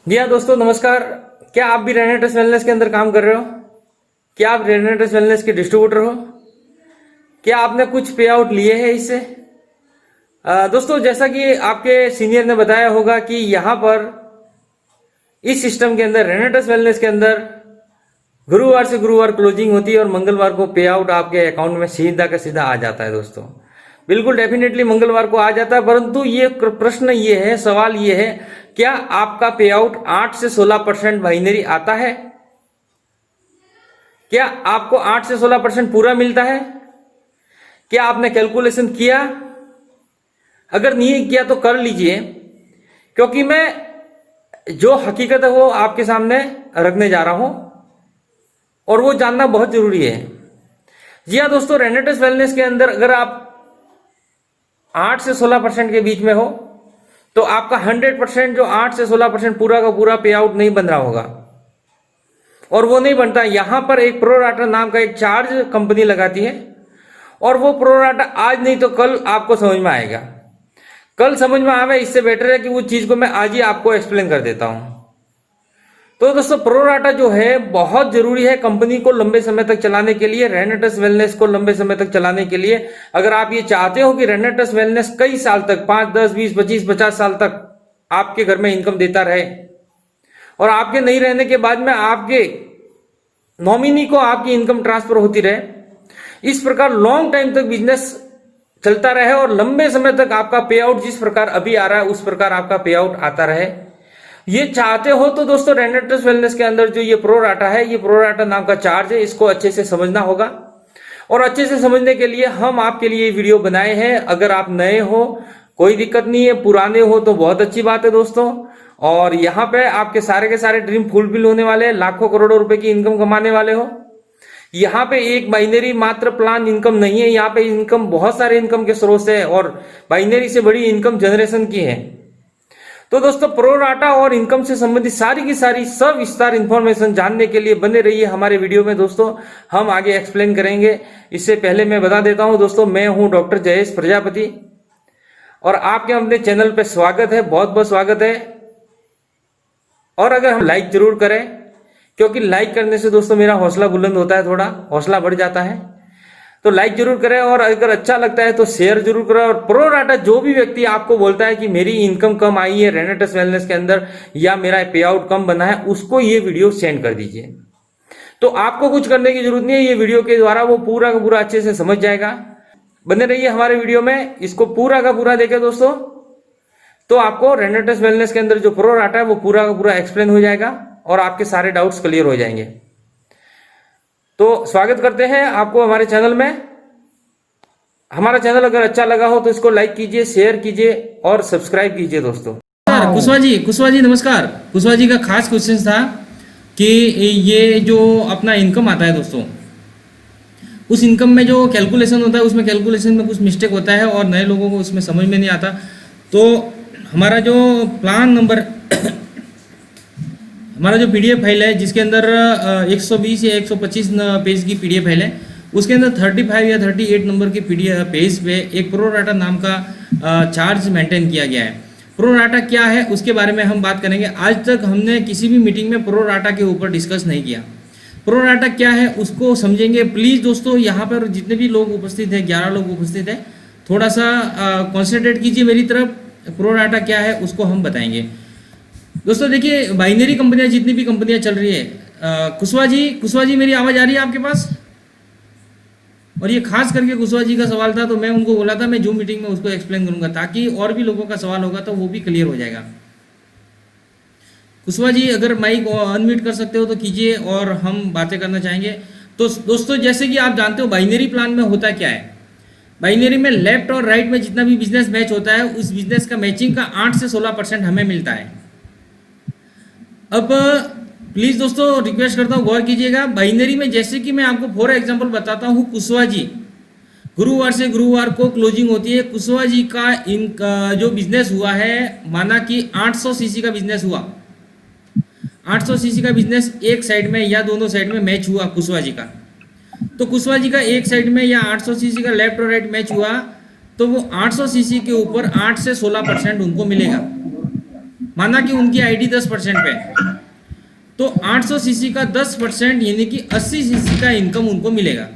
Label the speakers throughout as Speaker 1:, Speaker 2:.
Speaker 1: जी हाँ दोस्तों, नमस्कार। क्या आप भी रेनेटस वेलनेस के अंदर काम कर रहे हो? क्या आप रेनेटस वेलनेस के डिस्ट्रीब्यूटर हो? क्या आपने कुछ पे आउट लिए हैं इससे? दोस्तों, जैसा कि आपके सीनियर ने बताया होगा कि यहाँ पर इस सिस्टम के अंदर रेनेटस वेलनेस के अंदर गुरुवार से गुरुवार क्लोजिंग होती है और मंगलवार को पे आउट आपके अकाउंट में सीधा का सीधा आ जाता है। दोस्तों, बिल्कुल डेफिनेटली मंगलवार को आ जाता है, परंतु ये प्रश्न ये है, सवाल ये है, क्या आपका पे आउट 8 से 16% बाइनरी आता है? क्या आपको 8 से 16% पूरा मिलता है? क्या आपने कैलकुलेशन किया? अगर नहीं किया तो कर लीजिए, क्योंकि मैं जो हकीकत है वो आपके सामने रखने जा रहा हूं और वो जानना बहुत जरूरी है। जी हाँ दोस्तों, रेनेटस वेलनेस के अंदर अगर आप 8 से 16% के बीच में हो तो आपका 100% जो 8 से 16% पूरा का पूरा पे आउट नहीं बन रहा होगा, और वो नहीं बनता। यहां पर एक प्रोराटा नाम का एक चार्ज कंपनी लगाती है, और वो प्रोराटा आज नहीं तो कल आपको समझ में आएगा। कल समझ में आवे इससे बेटर है कि वो चीज को मैं आज ही आपको एक्सप्लेन कर देता हूं। तो दोस्तों, प्रोराटा जो है बहुत जरूरी है कंपनी को लंबे समय तक चलाने के लिए, रेनेटस वेलनेस को लंबे समय तक चलाने के लिए। अगर आप ये चाहते हो कि रेनेटस वेलनेस कई साल तक, 5, 10, 20, 25, 50 साल तक आपके घर में इनकम देता रहे, और आपके नहीं रहने के बाद में आपके नॉमिनी को आपकी इनकम ट्रांसफर होती रहे, इस प्रकार लॉन्ग टाइम तक बिजनेस चलता रहे और लंबे समय तक आपका पे आउट जिस प्रकार अभी आ रहा है उस प्रकार आपका पे आउट आता रहे, ये चाहते हो तो दोस्तों रेनेटस वेलनेस के अंदर जो ये प्रोराटा है, ये प्रोराटा नाम का चार्ज है, इसको अच्छे से समझना होगा। और अच्छे से समझने के लिए हम आपके लिए वीडियो बनाए हैं। अगर आप नए हो कोई दिक्कत नहीं है, पुराने हो तो बहुत अच्छी बात है दोस्तों। और यहाँ पे आपके सारे के सारे ड्रीम फुलफिल होने वाले हैं, लाखों करोड़ों रुपए की इनकम कमाने वाले हो। यहाँ पे एक बाइनरी मात्र प्लान इनकम नहीं है, यहाँ पे इनकम बहुत सारे इनकम के स्रोत है और बाइनरी से बड़ी इनकम जनरेशन की है। तो दोस्तों, प्रोराटा और इनकम से संबंधित सारी की सारी सविस्तार इंफॉर्मेशन जानने के लिए बने रहिए हमारे वीडियो में दोस्तों, हम आगे एक्सप्लेन करेंगे। इससे पहले मैं बता देता हूं दोस्तों, मैं हूं डॉक्टर जयेश प्रजापति और आपके अपने चैनल पे स्वागत है, बहुत बहुत स्वागत है। और अगर हम लाइक जरूर करें, क्योंकि लाइक करने से दोस्तों मेरा हौसला बुलंद होता है, थोड़ा हौसला बढ़ जाता है, तो लाइक जरूर करें। और अगर अच्छा लगता है तो शेयर जरूर करें। और प्रोराटा जो भी व्यक्ति आपको बोलता है कि मेरी इनकम कम आई है रेनेटस वेलनेस के अंदर या मेरा पे आउट कम बना है, उसको ये वीडियो सेंड कर दीजिए। तो आपको कुछ करने की जरूरत नहीं है, ये वीडियो के द्वारा वो पूरा का पूरा अच्छे से समझ जाएगा। बने रहिए हमारे वीडियो में, इसको पूरा का पूरा देखें दोस्तों, तो आपको रेनेटस वेलनेस के अंदर जो प्रोराटा है वो पूरा का पूरा एक्सप्लेन हो जाएगा और आपके सारे डाउट्स क्लियर हो जाएंगे। तो स्वागत करते हैं आपको हमारे चैनल में। हमारा चैनल अगर अच्छा लगा हो तो इसको लाइक कीजिए, शेयर कीजिए और सब्सक्राइब कीजिए दोस्तों। कुशवाहा जी नमस्कार। कुशवाहा जी का खास क्वेश्चन था कि ये जो अपना इनकम आता है दोस्तों, उस इनकम में जो कैलकुलेशन होता है उसमें कैलकुलेशन में कुछ मिस्टेक होता है और नए लोगों को उसमें समझ में नहीं आता। तो हमारा जो प्लान नंबर हमारा जो पीडीएफ फाइल है जिसके अंदर 120 या 125 पेज की पीडीएफ फाइल है, उसके अंदर 35 या 38 नंबर की पीडीएफ पेज पे एक प्रोराटा नाम का चार्ज मेंटेन किया गया है। प्रोराटा क्या है उसके बारे में हम बात करेंगे। आज तक हमने किसी भी मीटिंग में प्रोराटा के ऊपर डिस्कस नहीं किया। प्रोराटा क्या है उसको समझेंगे। प्लीज़ दोस्तों, यहाँ पर जितने भी लोग उपस्थित हैं, 11 लोग उपस्थित हैं, थोड़ा सा कॉन्सेंट्रेट कीजिए मेरी तरफ। प्रोराटा क्या है उसको हम बताएंगे दोस्तों। देखिए, बाइनरी कंपनियां जितनी भी कंपनियां चल रही है, कुशवाहा जी मेरी आवाज़ आ रही है आपके पास? और ये खास करके कुशवाहा जी का सवाल था, तो मैं उनको बोला था मैं जूम मीटिंग में उसको एक्सप्लेन करूंगा, ताकि और भी लोगों का सवाल होगा तो वो भी क्लियर हो जाएगा। कुशवाहा जी अगर माइक अनम्यूट कर सकते हो तो कीजिए और हम बातें करना चाहेंगे। तो दोस्तों, जैसे कि आप जानते हो बाइनरी प्लान में होता क्या है, बाइनरी में लेफ्ट और राइट में जितना भी बिजनेस मैच होता है उस बिजनेस का मैचिंग का 8 से 16% हमें मिलता है। अब प्लीज़ दोस्तों रिक्वेस्ट करता हूँ, गौर कीजिएगा। बाइनरी में जैसे कि मैं आपको फॉर एग्जांपल बताता हूँ, कुशवाहा जी गुरुवार से गुरुवार को क्लोजिंग होती है। कुशवाहा जी का इनका जो बिजनेस हुआ है, माना कि 800 सीसी का बिजनेस हुआ, 800 सीसी का बिजनेस एक साइड में या दोनों साइड में मैच हुआ कुशवाहा जी का, तो कुशवाहा जी का एक साइड में या 800 सीसी का लेफ्ट और राइट मैच हुआ, तो वो 800 सीसी के ऊपर 8 से 16% उनको मिलेगा। माना कि उनकी आईडी 10% पे है, तो 800 सीसी का 10% यानी कि 80 सीसी का इनकम उनको मिलेगा।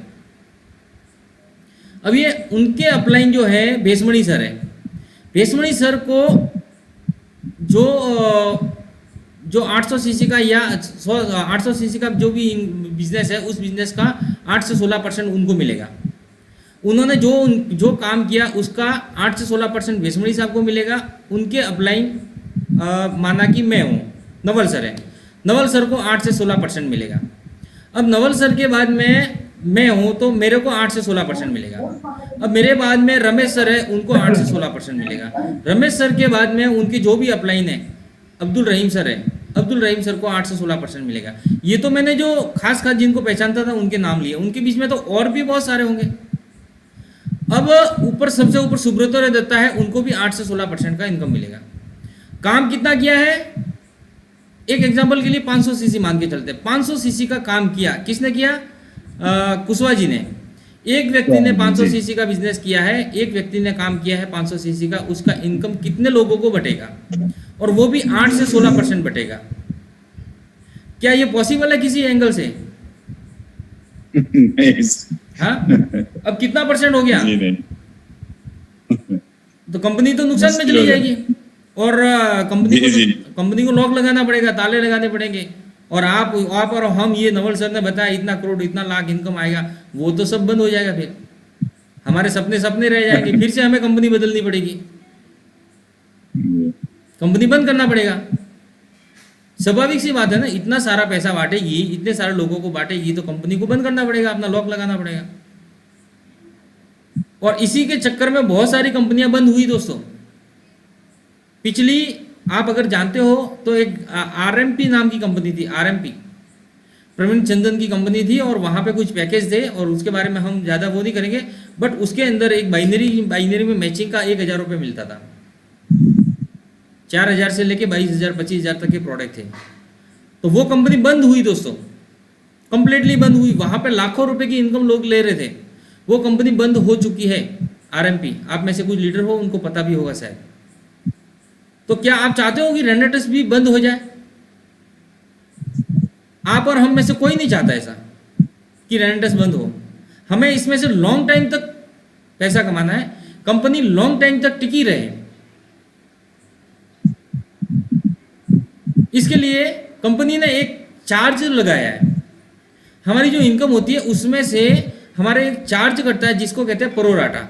Speaker 1: अब ये उनके अपलाइन जो है भेसमणि सर है, भेसमणि सर को जो जो 800 सीसी का या 800 सीसी का जो भी बिजनेस है, उस बिजनेस का 8 से 16% उनको मिलेगा। उन्होंने जो जो काम किया उसका 8 से 16% भेसमणि साहब को मिलेगा। उनके अपलाइन माना कि मैं हूँ, नवल सर है, नवल सर को 8 से 16% मिलेगा। अब नवल सर के बाद मैं हूँ तो मेरे को 8 से 16% मिलेगा। अब मेरे बाद में रमेश सर है, उनको 8 से 16% मिलेगा। रमेश सर के बाद में उनकी जो भी अपलाइन है, अब्दुल रहीम सर है, अब्दुल रहीम सर को 8 से 16% मिलेगा। ये तो मैंने जो खास खास जिनको पहचानता था उनके नाम लिए, उनके बीच में तो और भी बहुत सारे होंगे। अब ऊपर सबसे ऊपर सुब्रतो दत्ता है, उनको भी 8 से 16% का इनकम मिलेगा। काम कितना किया है, एक एग्जांपल के लिए 500 सीसी मान के चलते हैं। 500 सीसी का काम किया, किसने किया? कुशवाहा जी ने। एक व्यक्ति ने 500 सीसी का बिजनेस किया है, एक व्यक्ति ने काम किया है 500 सीसी का, उसका इनकम कितने लोगों को बटेगा? और वो भी 8 से 16% बटेगा। क्या ये पॉसिबल है किसी एंगल से? हाँ, अब कितना परसेंट हो गया? तो कंपनी तो नुकसान में चली जाएगी, और कंपनी को लॉक लगाना पड़ेगा, ताले लगाने पड़ेंगे। और आप और हम, ये नवल सर ने बताया इतना करोड़ इतना लाख इनकम आएगा, वो तो सब बंद हो जाएगा। फिर हमारे सपने सपने रह जाएंगे, फिर से हमें कंपनी बदलनी पड़ेगी, कंपनी बंद करना पड़ेगा। स्वाभाविक सी बात है ना, इतना सारा पैसा बांटेगी, इतने सारे लोगों को बांटेगी, तो कंपनी को बंद करना पड़ेगा, अपना लॉक लगाना पड़ेगा। और इसी के चक्कर में बहुत सारी कंपनियां बंद हुई दोस्तों। पिछली, आप अगर जानते हो तो एक आरएमपी नाम की कंपनी थी, आरएमपी, प्रवीण चंदन की कंपनी थी, और वहां पे कुछ पैकेज थे, और उसके बारे में हम ज़्यादा वो नहीं करेंगे। बट उसके अंदर एक बाइनरी में मैचिंग का 1000 रुपये मिलता था। 4000 से लेके 22000 25000 तक के प्रोडक्ट थे। तो वो कंपनी बंद हुई दोस्तों, कंप्लीटली बंद हुई। वहां पे लाखों रुपए की इनकम लोग ले रहे थे, वो कंपनी बंद हो चुकी है, आरएमपी। आप में से कुछ लीडर हो, उनको पता भी होगा शायद। तो क्या आप चाहते हो कि रेनेटस भी बंद हो जाए? आप और हम में से कोई नहीं चाहता ऐसा कि रेनेटस बंद हो। हमें इसमें से लॉन्ग टाइम तक पैसा कमाना है, कंपनी लॉन्ग टाइम तक टिकी रहे। इसके लिए कंपनी ने एक चार्ज लगाया है। हमारी जो इनकम होती है उसमें से हमारे एक चार्ज कटता है, जिसको कहते हैं प्रोराटा।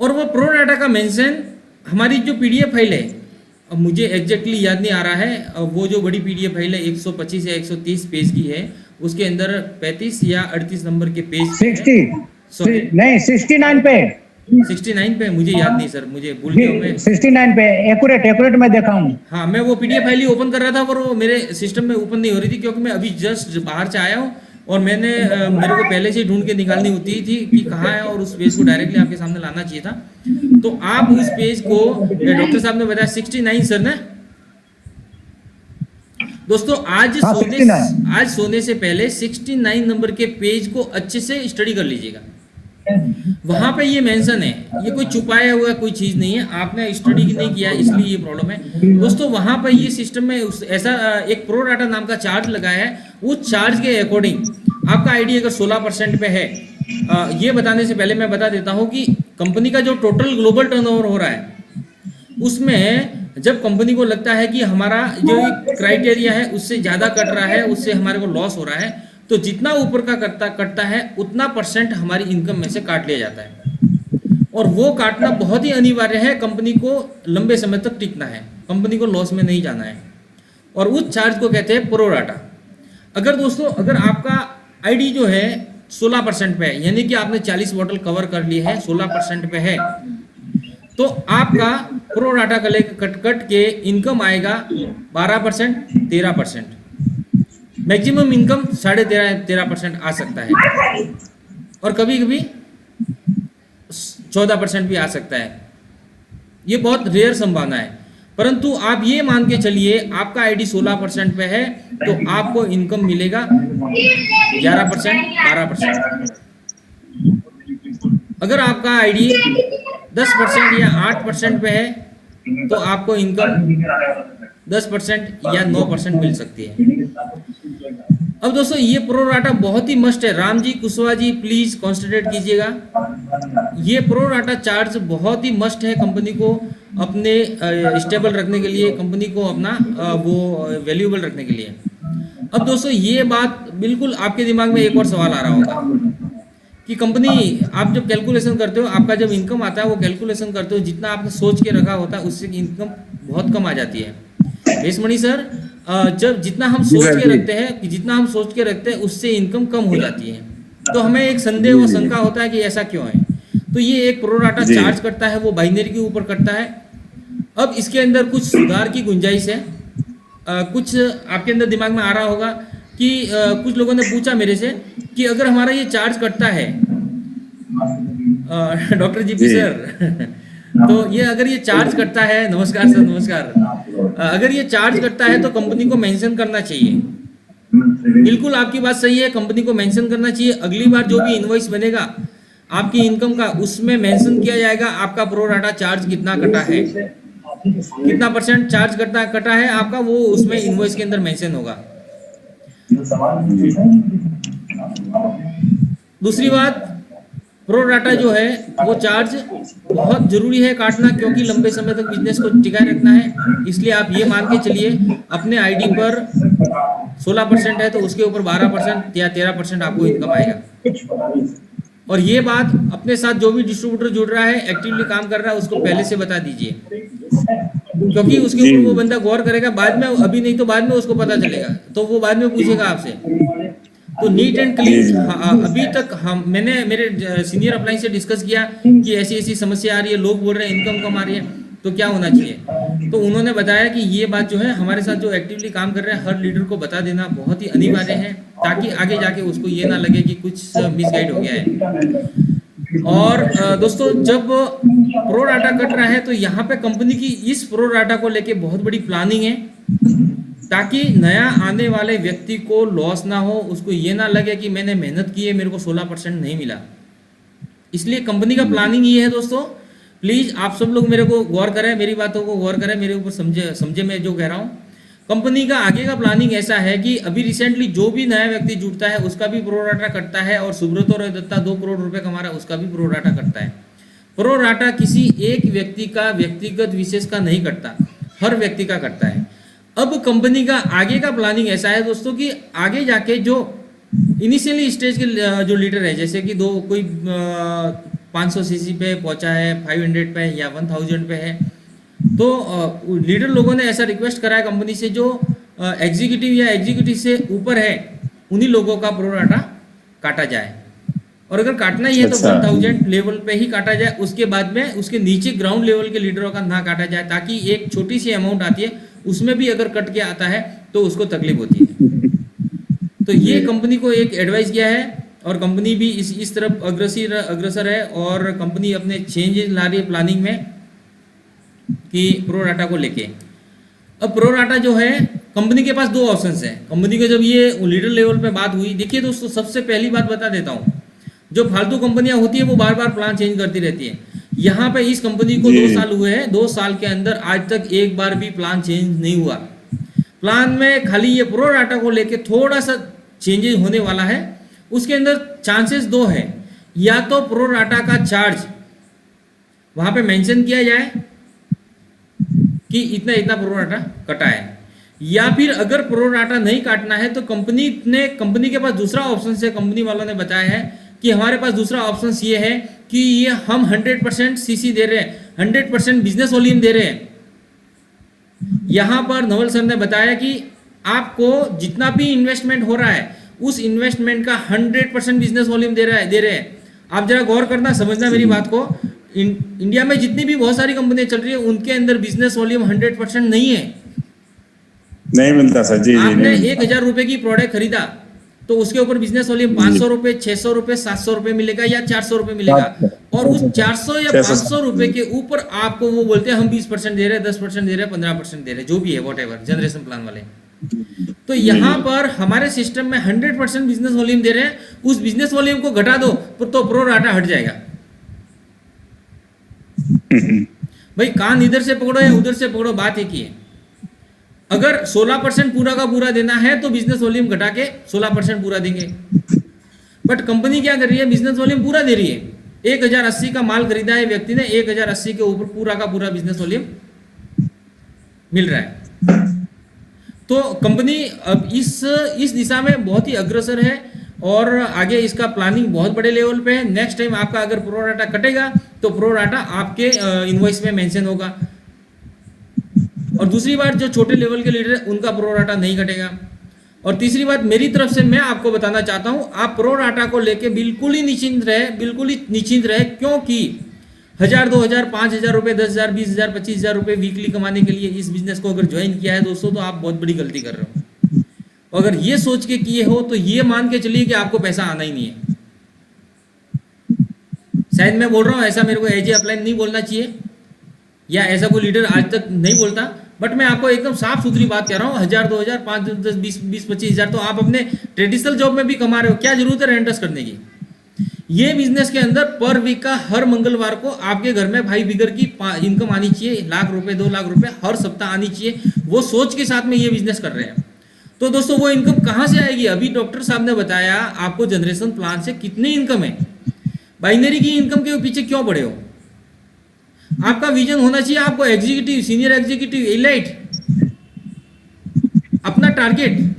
Speaker 1: और वो प्रोराटा का मेंशन हमारी जो पीडीएफ फाइल है, अब मुझे एग्जैक्टली याद नहीं आ रहा है, वो जो बड़ी पीडीएफ फाइल है 125 या 130 पेज की है, उसके अंदर 35 या 38 नंबर के पेज
Speaker 2: 60 नहीं 69 पे
Speaker 1: 69 पे, मुझे याद नहीं सर, मुझे भूल गया मैं।
Speaker 2: 69 पे एक्यूरेट मैं देखा हूँ।
Speaker 1: हाँ, मैं वो पीडीएफ फाइल ही ओपन कर रहा था, पर वो मेरे सिस्टम में ओपन नहीं हो रही थी, क्योंकि मैं अभी जस्ट बाहर से आया हूँ, और मैंने मेरे को पहले से ढूंढ के निकालनी होती थी कि कहाँ है, और उस पेज को डायरेक्टली आपके सामने लाना चाहिए था। तो आप उस पेज को, डॉक्टर साहब ने बताया 69 सर ने। दोस्तों आज सोने से पहले 69 नंबर के पेज को अच्छे से स्टडी कर लीजिएगा। वहां पे ये मेंशन है, ये कोई छुपाया हुआ कोई चीज नहीं है, आपने स्टडी नहीं किया इसलिए ये प्रॉब्लम है दोस्तों। वहां पर ये सिस्टम में ऐसा एक प्रोराटा नाम का चार्ज लगाया है। उस चार्ज के अकॉर्डिंग आपका आईडी अगर 16% पे है, ये बताने से पहले मैं बता देता हूं कि कंपनी का जो टोटल ग्लोबल टर्नओवर हो रहा है, उसमें जब कंपनी को लगता है कि हमारा जो क्राइटेरिया है उससे ज्यादा कट रहा है, उससे हमारे को लॉस हो रहा है, तो जितना ऊपर का कटता है उतना % हमारी इनकम में से काट लिया जाता है। और वो काटना बहुत ही अनिवार्य है, कंपनी को लंबे समय तक टिकना है, कंपनी को लॉस में नहीं जाना है। और उस चार्ज को कहते हैं प्रोराटा। अगर दोस्तों, अगर आपका आईडी जो है 16% पे है, यानी कि आपने 40 बॉटल कवर कर ली है, 16% पे है, तो आपका प्रोराटा कट के इनकम आएगा 12%, 13%। मैक्सिमम इनकम 13.5% आ सकता है, और कभी कभी 14% भी आ सकता है। ये बहुत रेयर संभावना है, परंतु आप ये मान के चलिए आपका आईडी 16% पे है, तो आपको इनकम मिलेगा 11%, 12%। अगर आपका आईडी 10% या 8% पे है, तो आपको इनकम 10% या 9% मिल सकती है। अब दोस्तों ये प्रो राटा बहुत ही मस्ट है। राम जी कुशवाहा जी प्लीज कॉन्सेंट्रेट कीजिएगा। ये प्रो राटा चार्ज बहुत ही मस्ट है कंपनी को अपने स्टेबल रखने के लिए, कंपनी को अपना वो वैल्यूएबल रखने के लिए। अब दोस्तों ये बात बिल्कुल आपके दिमाग में एक और सवाल आ रहा होगा कि कंपनी आप जब कैलकुलेशन करते हो, आपका जब इनकम आता है वो कैलकुलेशन करते हो, जितना आपने सोच के रखा होता है उससे इनकम बहुत कम आ जाती है। रेशमणि सर जब जितना हम सोच के रखते हैं कि जितना हम सोच के रखते हैं उससे इनकम कम हो जाती है, तो हमें एक संदेह व शंका होता है कि ऐसा क्यों है। तो ये एक प्रो राटा चार्ज करता है, वो बाइनरी के ऊपर करता है। अब इसके अंदर कुछ सुधार की गुंजाइश है। कुछ आपके अंदर दिमाग में आ रहा होगा कि कुछ लोगों ने पूछा मेरे से कि अगर हमारा ये चार्ज कटता है डॉक्टर जीपी सर तो ये अगर ये चार्ज करता है, नमस्कार सर नमस्कार, अगर ये चार्ज करता है तो कंपनी को मेंशन करना चाहिए। बिल्कुल आपकी बात सही है, कंपनी को मेंशन करना चाहिए। अगली बार जो भी इनवॉइस बनेगा आपकी इनकम का, उसमें मेंशन किया जाएगा आपका प्रो राटा चार्ज कितना कटा है, कितना % चार्ज कटा है आपका, वो उसमें इनवॉइस के अंदर मेंशन होगा। दूसरी बात, प्रो राटा जो है वो चार्ज बहुत जरूरी है काटना, क्योंकि लंबे समय तक बिजनेस को टिकाए रखना है। इसलिए आप ये मान के चलिए अपने आईडी पर 16% है तो उसके ऊपर 12% या 13% आपको इनकम आएगा। और ये बात अपने साथ जो भी डिस्ट्रीब्यूटर जुड़ रहा है, एक्टिवली काम कर रहा है, उसको पहले से बता दीजिए, क्योंकि उसके ऊपर वो बंदा गौर करेगा बाद में, अभी नहीं तो बाद में उसको पता चलेगा, तो वो बाद में पूछेगा आपसे। तो नीट एंड क्लीन। अभी तक मैंने मेरे सीनियर अपलाइन से डिस्कस किया कि ऐसी ऐसी समस्या आ रही है, लोग बोल रहे हैं इनकम कम आ रही है, तो क्या होना चाहिए। तो उन्होंने बताया कि ये बात जो है हमारे साथ जो एक्टिवली काम कर रहे हैं हर लीडर को बता देना बहुत ही अनिवार्य है, ताकि आगे जाके उसको ये ना लगे कि कुछ मिसगाइड हो गया है। और दोस्तों जब प्रो राटा कट रहा है तो यहाँ पे कंपनी की इस प्रो राटा को लेके बहुत बड़ी प्लानिंग है, ताकि नया आने वाले व्यक्ति को लॉस ना हो, उसको ये ना लगे कि मैंने मेहनत की है मेरे को 16% नहीं मिला। इसलिए कंपनी का प्लानिंग ये है दोस्तों, प्लीज आप सब लोग मेरे को गौर करें, मेरी बातों को गौर करें, मेरे ऊपर समझे मैं जो कह रहा हूँ। कंपनी का आगे का प्लानिंग ऐसा है कि अभी रिसेंटली जो भी नया व्यक्ति जुड़ता है उसका भी प्रो राटा कटता है, और सुब्रत और दत्ता 2 करोड़ रुपए कमा रहा है उसका भी प्रो राटा कटता है। प्रो राटा किसी एक व्यक्ति का व्यक्तिगत विशेष का नहीं कटता, हर व्यक्ति का कटता है। अब कंपनी का आगे का प्लानिंग ऐसा है दोस्तों कि आगे जाके जो इनिशियली स्टेज के जो लीडर है, जैसे कि कोई 500 सीसी पे पहुंचा है, 500 पे या 1000 पे है, तो लीडर लोगों ने ऐसा रिक्वेस्ट करा है कंपनी से, जो एग्जीक्यूटिव या एग्जीक्यूटिव से ऊपर है उन्हीं लोगों का प्रो राटा काटा जाए। और अगर काटना ही है तो 1000 लेवल पे ही काटा जाए, उसके बाद में उसके नीचे ग्राउंड लेवल के लीडरों का ना काटा जाए, ताकि एक छोटी सी अमाउंट आती है उसमें भी अगर कट के आता है तो उसको तकलीफ होती है। तो ये कंपनी को एक एडवाइस किया है, और कंपनी भी इस तरफ अग्रसर है, और कंपनी अपने चेंजेस ला रही है प्लानिंग में कि प्रो राटा को लेके। अब प्रो राटा जो है कंपनी के पास 2 ऑप्शंस हैं। कंपनी को जब ये लीडर लेवल पे बात हुई, देखिए दोस्तों सबसे पहली बात बता देता हूँ, जो फालतू कंपनियां होती है वो बार बार प्लान चेंज करती रहती है। यहाँ पे इस कंपनी को 2 साल हुए हैं, 2 साल के अंदर आज तक एक बार भी प्लान चेंज नहीं हुआ। प्लान में खाली ये प्रो राटा को लेके थोड़ा सा चेंजेस होने वाला है। उसके अंदर चांसेस 2 है, या तो प्रो राटा का चार्ज वहां पे मेंशन किया जाए कि इतना इतना प्रो राटा कटा है, या फिर अगर प्रो राटा नहीं काटना है तो कंपनी के पास दूसरा ऑप्शन है। कंपनी वालों ने बताया है कि हमारे पास दूसरा ऑप्शन ये है कि ये हम 100% सीसी दे रहे हैं, 100% बिजनेस वॉल्यूम दे रहे हैं। यहां पर नवल सर ने बताया कि आपको जितना भी इन्वेस्टमेंट हो रहा है उस इन्वेस्टमेंट का 100% बिजनेस वॉल्यूम दे रहे हैं। आप जरा गौर करना, समझना मेरी बात को। इंडिया में जितनी भी बहुत सारी कंपनियां चल रही है उनके अंदर बिजनेस वॉल्यूम 100% नहीं है,
Speaker 3: नहीं मिलता सर। जी
Speaker 1: आपने 1000 रुपए की प्रोडक्ट खरीदा तो उसके ऊपर बिजनेस वॉल्यूम 500 रुपए, 600 रुपए, 700 रुपए मिलेगा या 400 रुपए मिलेगा, और उस 400 या 500 रुपए के ऊपर आपको वो बोलते हैं हम 20% दे रहे हैं, 10% दे रहे हैं, 15% दे रहे हैं, जो भी है व्हाटएवर जनरेशन प्लान वाले। तो यहाँ पर हमारे सिस्टम में 100% बिजनेस वॉल्यूम दे रहे हैं, उस बिजनेस वॉल्यूम को घटा दो तो प्रो राटा हट जाएगा। भाई कान इधर से पकड़ो या उधर से पकड़ो, बात एक ही है। अगर 16% पूरा का पूरा देना है तो बिजनेस वॉल्यूम घटा के 16% पूरा देंगे। बट कंपनी क्या कर रही है, बिजनेस वॉल्यूम पूरा दे रही है। 1080 का माल खरीदा है व्यक्ति ने, 1080 के ऊपर पूरा का पूरा बिजनेस वॉल्यूम मिल रहा है। तो कंपनी अब इस दिशा में बहुत ही अग्रसर है और आगे इसका प्लानिंग बहुत बड़े लेवल पे है। नेक्स्ट टाइम आपका अगर प्रो डाटा कटेगा तो प्रो डाटा आपके इनवॉइस में मेंशन होगा। और दूसरी बात, जो छोटे लेवल के लीडर है उनका प्रो डाटा नहीं कटेगा। और तीसरी बात मेरी तरफ से मैं आपको बताना चाहता हूं, आप प्रो डाटा को लेके बिल्कुल ही निश्चिंत रहे, क्योंकि 1000, 2000, 5000 रुपए, 10,000, 20,000, 25,000 रुपए वीकली कमाने के लिए इस बिजनेस को अगर ज्वाइन किया है दोस्तों, तो आप बहुत बड़ी गलती कर रहे हो। अगर ये सोच के किए हो तो ये मान के चलिए कि आपको पैसा आना ही नहीं है। शायद मैं बोल रहा हूं ऐसा मेरे को एज ए अपलाइन नहीं बोलना चाहिए, या ऐसा कोई लीडर आज तक नहीं बोलता, बट मैं आपको एकदम साफ सुथरी बात कह रहा हूँ। 1000, 2000, 5, 10, 20, 25,000 तो आप अपने ट्रेडिशनल जॉब में भी कमा रहे हो, क्या जरूरत है रेंटस करने की। ये बिजनेस के अंदर पर वीक का हर मंगलवार को आपके घर में भाई बिगर की इनकम आनी चाहिए, 1 लाख रुपए, 2 लाख रुपए हर सप्ताह आनी चाहिए। वो सोच के साथ में ये बिजनेस कर रहे हैं। तो दोस्तों वो इनकम कहां से आएगी? अभी डॉक्टर साहब ने बताया आपको जनरेशन प्लान से कितनी इनकम है। बाइनरी की इनकम के पीछे क्यों पड़े हो? आपका विजन होना चाहिए, आपको एग्जीक्यूटिव, सीनियर एग्जीक्यूटिव, इलाइट, अपना टारगेट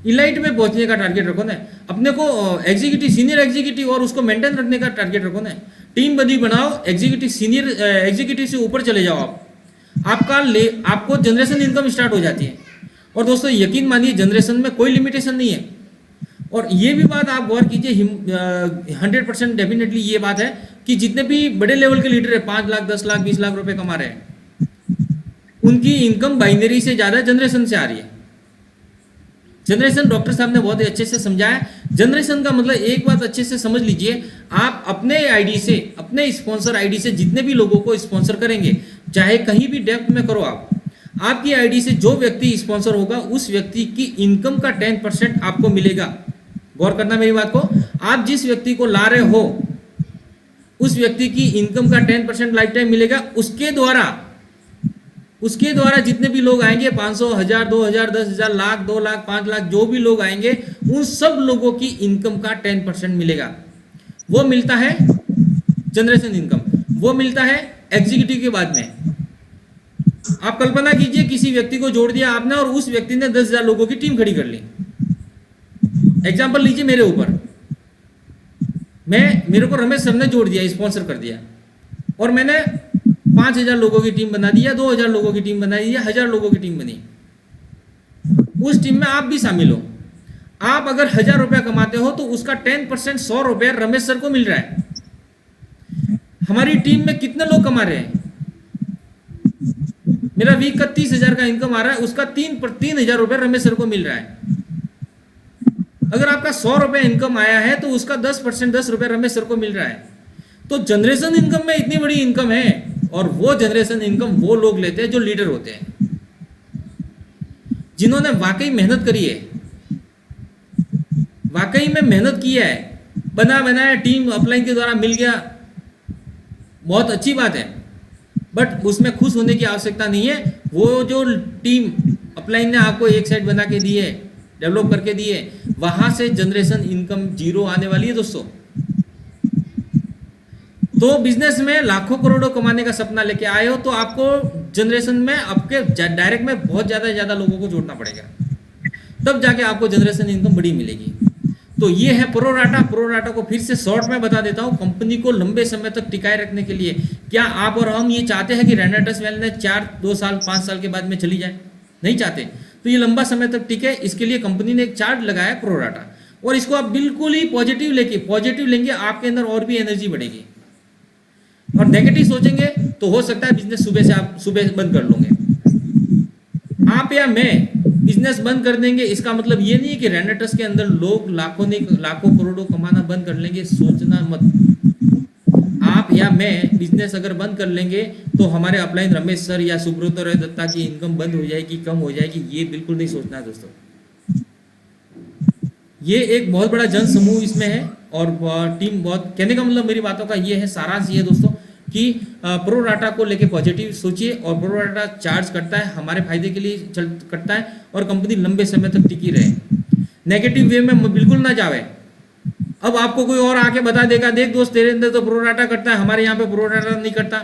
Speaker 1: इलाइट में पहुंचने का टारगेट रखो ना। अपने को एग्जीक्यूटिव, सीनियर एग्जीक्यूटिव और उसको मेंटेन रखने का टारगेट रखो ना। टीम बड़ी बनाओ, एग्जीक्यूटिव, सीनियर एग्जीक्यूटिव से ऊपर चले जाओ आपको जनरेशन इनकम स्टार्ट हो जाती है। और दोस्तों यकीन मानिए जनरेशन में कोई लिमिटेशन नहीं है। और ये भी बात आप गौर कीजिए, 100% डेफिनेटली ये बात है कि जितने भी बड़े लेवल के लीडर है 5 लाख, 10 लाख, 20 लाख रुपए कमा रहे हैं, उनकी इनकम बाइनरी से ज्यादा जनरेशन से आ रही है। जनरेशन डॉक्टर साहब ने बहुत ही अच्छे से समझाया। जनरेशन का मतलब एक बात अच्छे से समझ लीजिए, आप अपने आईडी से, अपने स्पॉन्सर आईडी से जितने भी लोगों को स्पॉन्सर करेंगे, चाहे कहीं भी डेप्थ में करो आपकी आईडी से जो व्यक्ति स्पॉन्सर होगा उस व्यक्ति की इनकम का 10% आपको मिलेगा। गौर करना मेरी बात को, आप जिस व्यक्ति को ला रहे हो उस व्यक्ति की इनकम का 10% लाइफ टाइम मिलेगा। उसके द्वारा जितने भी लोग आएंगे, 500, 1000, 2000, 10,000, लाख, 2 लाख, 5 लाख, जो भी लोग आएंगे उन सब लोगों की इनकम का 10% मिलेगा। वो मिलता है जनरेशन इनकम, वो मिलता है एग्जीक्यूटिव के बाद में। आप कल्पना कीजिए किसी व्यक्ति को जोड़ दिया आपने और उस व्यक्ति ने 10,000 लोगों की टीम खड़ी कर ली। एग्जाम्पल लीजिए मेरे ऊपर, मेरे को रमेश सर ने जोड़ दिया, स्पॉन्सर कर दिया, और मैंने 5,000 लोगों की टीम बना दी, या 2,000 लोगों की टीम बना दी, या 1,000 लोगों की टीम बनी। उस टीम में आप भी शामिल हो। आप अगर 1,000 रुपया कमाते हो तो उसका 10% 100 रुपया रमेश सर को मिल रहा है। हमारी टीम में कितने लोग कमा रहे हैं? मेरा वीक का 30,000 का इनकम आ रहा है, उसका 3,000 रुपये रमेश सर को मिल रहा है। अगर आपका 100 रुपये इनकम आया है तो उसका 10% 10 रुपये रमेश सर को मिल रहा है। तो जनरेशन इनकम में इतनी बड़ी इनकम है, और वो जनरेशन इनकम वो लोग लेते हैं जो लीडर होते हैं, जिन्होंने वाकई मेहनत करी है, वाकई में मेहनत की है। बनाया टीम अपलाइन के द्वारा मिल गया, बहुत अच्छी बात है, बट उसमें खुश होने की आवश्यकता नहीं है। वो जो टीम अपलाइन ने आपको एक साइड बना के दी है, डेवलप करके दी है, वहां से जनरेशन इनकम 0 आने वाली है दोस्तों। तो बिजनेस में लाखों करोड़ों कमाने का सपना लेके आए हो तो आपको जनरेशन में आपके डायरेक्ट में बहुत ज्यादा लोगों को जोड़ना पड़ेगा, तब जाके आपको जनरेशन इनकम बड़ी मिलेगी। तो ये है प्रो डाटा को फिर से शॉर्ट में बता देता हूँ। कंपनी को लंबे समय तक टिकाए रखने के लिए क्या आप और हम ये चाहते हैं कि रेनेटस वेलनेस 4, 2 साल, 5 साल के बाद में चली जाए? नहीं चाहते। तो ये लंबा समय तक टिके, इसके लिए कंपनी ने एक चार्ट लगाया प्रो डाटा, और इसको आप बिल्कुल ही पॉजिटिव लेंगे, आपके अंदर और भी एनर्जी बढ़ेगी। और नेगेटिव सोचेंगे तो हो सकता है बिजनेस सुबह बंद कर लोगे आप या मैं। बिजनेस बंद कर देंगे इसका मतलब ये नहीं है कि रेनेटस के अंदर लोग लाखों करोड़ों कमाना बंद कर लेंगे। सोचना मत। आप या मैं बिजनेस अगर बंद कर लेंगे तो हमारे अपलाइन रमेश सर या सुब्रत राय दत्ता की इनकम बंद हो जाएगी, कम हो जाएगी, ये बिल्कुल नहीं सोचना है दोस्तों। ये एक बहुत बड़ा जन समूह इसमें है, और टीम बहुत, कहने का मतलब मेरी बातों का ये है, सारांश ये है दोस्तों कि प्रो राटा को लेके पॉजिटिव सोचिए, और प्रो राटा चार्ज करता है हमारे फायदे के लिए करता है, और कंपनी लंबे समय तक टिकी रहे, नेगेटिव वे में बिल्कुल ना जावे। अब आपको कोई और आके बता देगा, देख दोस्त तेरे अंदर तो प्रो राटा करता है, हमारे यहाँ पे प्रो राटा नहीं करता।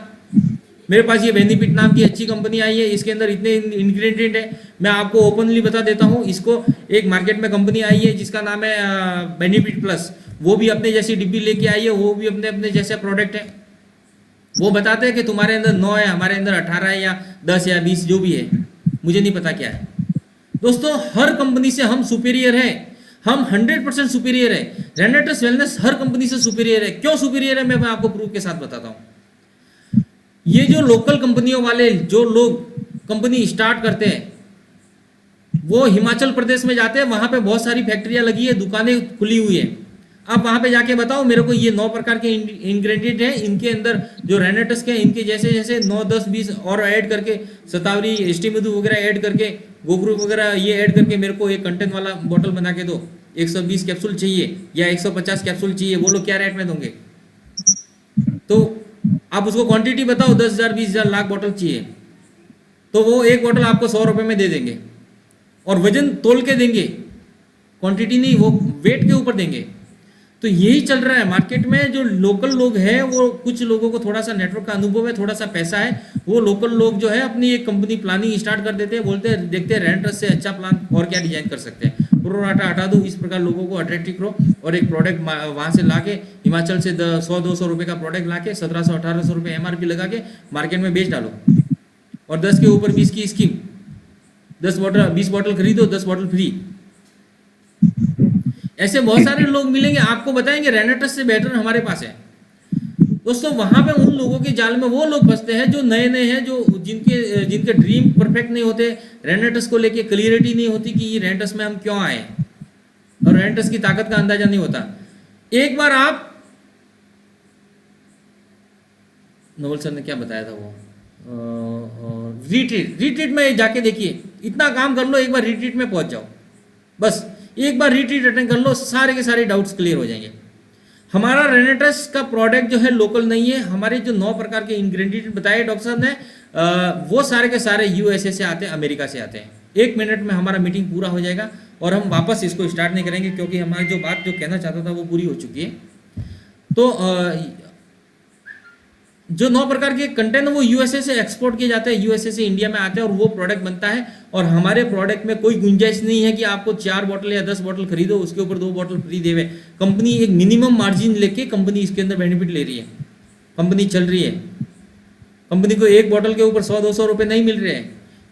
Speaker 1: मेरे पास ये बेनिफिट नाम की अच्छी कंपनी आई है, इसके अंदर इतने इंग्रेडिएंट है, मैं आपको ओपनली बता देता हूँ। इसको एक मार्केट में कंपनी आई है जिसका नाम है बेनिफिट प्लस, वो भी अपने जैसी डिब्बी लेके आई है, वो भी अपने अपने जैसे प्रोडक्ट है। वो बताते हैं कि तुम्हारे अंदर 9 है, हमारे अंदर 18 है या 10 या 20 जो भी है, मुझे नहीं पता क्या है। दोस्तों हर कंपनी से हम सुपीरियर है, हम 100% सुपीरियर है। रेनेटस वेलनेस हर कंपनी से सुपीरियर है। क्यों सुपीरियर है मैं आपको प्रूफ के साथ बताता हूं। ये जो लोकल कंपनियों वाले जो लोग कंपनी स्टार्ट करते हैं, वो हिमाचल प्रदेश में जाते हैं, वहां पे बहुत सारी फैक्ट्रियां लगी है, दुकानें खुली हुई है। आप वहां पे जाके बताओ मेरे को ये 9 प्रकार के इंग्रेडिएंट हैं, इनके अंदर जो रेनेटस के इनके जैसे जैसे 9, 10, 20 और ऐड करके, शतावरी, एस्टीमधु वगैरह ऐड करके, गोगरू वगैरह ये ऐड करके मेरे को एक कंटेंट वाला बोतल बना के दो। 120 कैप्सूल चाहिए या 150 कैप्सूल चाहिए, वो लोग क्या रेट में दोगे? तो आप उसको क्वांटिटी बताओ, 10,000, 20,000, लाख बोतल चाहिए, तो वो एक बोतल आपको 100 रुपए में दे देंगे, और वजन तोल के देंगे, क्वांटिटी नहीं, वो वेट के ऊपर देंगे। तो यही चल रहा है मार्केट में। जो लोकल लोग हैं, वो कुछ लोगों को थोड़ा सा नेटवर्क का अनुभव है, थोड़ा सा पैसा है, वो लोकल लोग जो है अपनी एक कंपनी प्लानिंग स्टार्ट कर देते हैं, बोलते हैं देखते हैं रेनेटस से अच्छा प्लान और क्या डिजाइन कर सकते हैं, प्रो राटा हटा दो, इस प्रकार लोगों को अट्रैक्टिव करो, और एक प्रोडक्ट वहां से लाके हिमाचल से 100-200 रुपए का प्रोडक्ट लाके 1700-1800 रुपए MRP लगा के मार्केट में बेच डालो, और 10 के ऊपर 20 की स्कीम, 20 बॉटल खरीदो, 10 बॉटल फ्री। ऐसे बहुत सारे लोग मिलेंगे, आपको बताएंगे रेनेटस से बेटर हमारे पास है। दोस्तों वहां पे उन लोगों के जाल में वो लोग फंसते हैं जो नए नए हैं, जो जिनके ड्रीम परफेक्ट नहीं होते, रेनेटस को लेके क्लियरिटी नहीं होती कि रेनेटस में हम क्यों आए, और रेनेटस की ताकत का अंदाजा नहीं होता। एक बार आप, नोबल सर ने क्या बताया था वो, रिट्रीट में जाके देखिए, इतना काम कर लो, एक बार रिट्रीट में पहुंच जाओ, बस एक बार रिट्रीट अटेंड कर लो, सारे के सारे डाउट्स क्लियर हो जाएंगे। हमारा रेनेटस का प्रोडक्ट जो है लोकल नहीं है, हमारे जो 9 प्रकार के इंग्रेडिएंट बताए डॉक्टर साहब ने, वो सारे के सारे USA से आते हैं, अमेरिका से आते हैं। 1 मिनट में हमारा मीटिंग पूरा हो जाएगा, और हम वापस इसको स्टार्ट नहीं करेंगे, क्योंकि हमारी जो बात जो कहना चाहता था वो पूरी हो चुकी है। तो जो 9 प्रकार के कंटेंट वो USA से एक्सपोर्ट किए जाते हैं, USA से इंडिया में आते हैं, और वो प्रोडक्ट बनता है। और हमारे प्रोडक्ट में कोई गुंजाइश नहीं है कि आपको 4 बोतल या 10 बोतल खरीदो, उसके ऊपर 2 बोतल फ्री देवे। कंपनी एक मिनिमम मार्जिन लेके कंपनी इसके अंदर बेनिफिट ले रही है, कंपनी चल रही है। कंपनी को एक बोतल के ऊपर 100-200 रुपए नहीं मिल रहे हैं,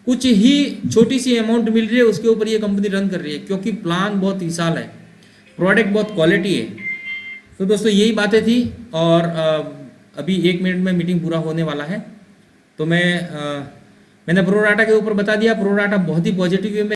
Speaker 1: कुछ ही छोटी सी अमाउंट मिल रही है, उसके ऊपर ये कंपनी रन कर रही है, क्योंकि प्लान बहुत विशाल है, प्रोडक्ट बहुत क्वालिटी है। तो दोस्तों यही बातें थी, और अभी 1 मिनट में मीटिंग पूरा होने वाला है। तो मैंने प्रो राटा के ऊपर बता दिया। प्रो राटा बहुत ही पॉजिटिव वे में